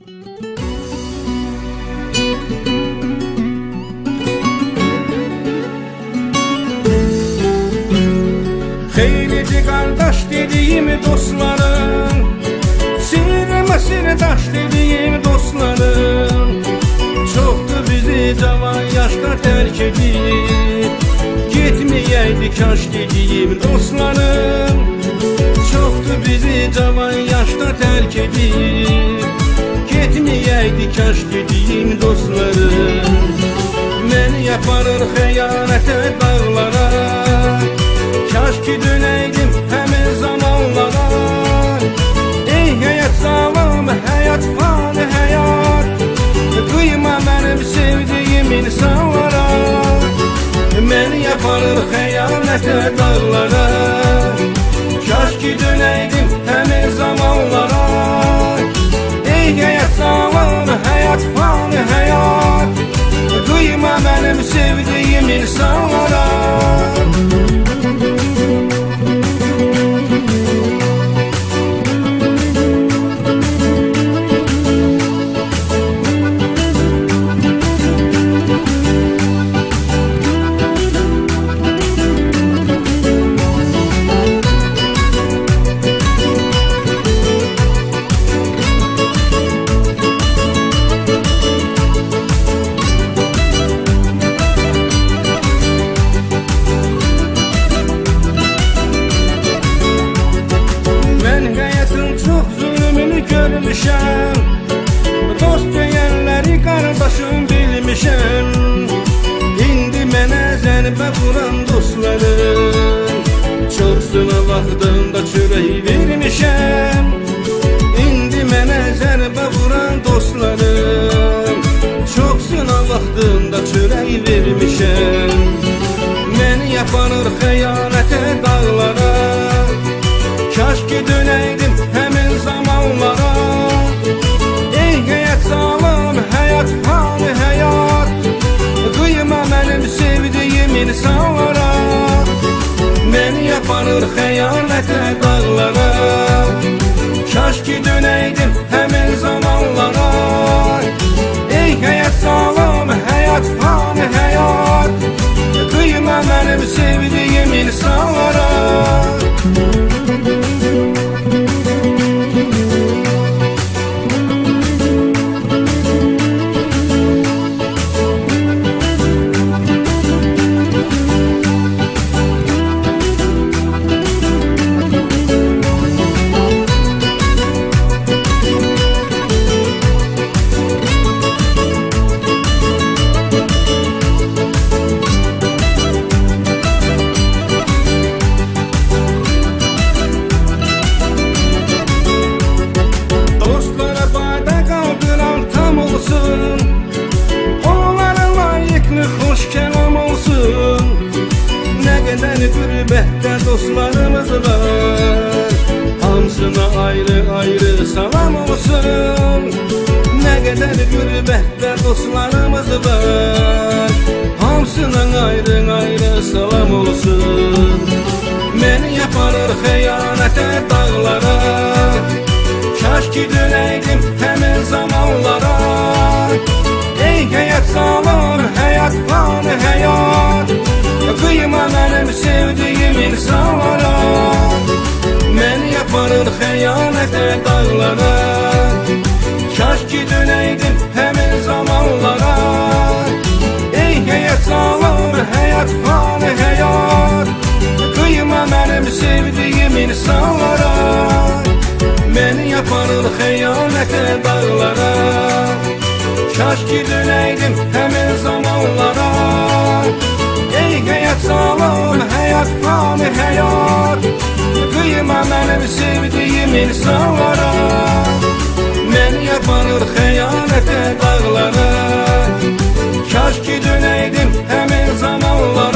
Xeylici qardaş dediyim dostlarım, sirrəmə sirdaş dediyim dostlarım, çoxdur bizi cavan yaşda tərk edib, getməyəydi kaş dediyim dostlarım, çoxdur bizi cavan yaşda tərk edib, getməyəydi kaş dediyim dostlarım. Məni yaparır xəyanətə dağlara, kaş ki dönəydim həmin zamanlara. Ey həyat zalim, həyat fani həyat, qıyma mənim sevdiyim insanlara. Məni yaparır xəyanətə dağlara, kaş ki dönəydim həmin zamanlara. Ey həyat zalim, həyat fani həyat, qıyma mənim sevdiyim insanlara. Görmüşəm, dost deyənləri qardaşım bilmişəm. İndi mənə zərbə vuran dostlarım, çoxsuna vaxtında çörək vermişəm. İndi mənə zərbə vuran dostlarım, çoxsuna vaxtında çörək vermişəm. Məni yapanır xəyanətə dağlara, kaş ki dönəydim həmin zamanlara. Ey həyat zalim, həyat fani həyat, qıyma mənim sevdiyim insanlara. Məni yapanır xəyanətə dağlara, kaş ki dönəydim həmin zamanlara. Ey həyat zalim, həyat fani həyat, qıyma mənim sevdiyim insanlara. Onlara layıqlı xoş kəlam olsun. Nə qədər qürbətdə dostlarımız var, hamısına ayrı-ayrı salam olsun. Nə qədər qürbətdə dostlarımız var, hamısına ayrı-ayrı salam olsun. Məni yaparır xəyanətə dağlara, kaş ki dönəydim həmin zamanlara. Ey həyat zalim, həyat fani həyat, qıyma mənim sevdiyim insanlara. Məni yaparır xəyanətə dağlara, kaş ki dönəydim həmin zamanlara. Ey həyat zalim, həyat fani həyat, qıyma mənim sevdiyim insanlara. Məni yaparır xəyanətə dağlara, kaş ki dönəydim həmin zamanlara. Ey həyat zalim, həyat fani həyat, qıyma mənim sevdiyim insanlara. Məni yaparır xəyanətə dağlara, kaş ki dönəydim həmin zamanlara.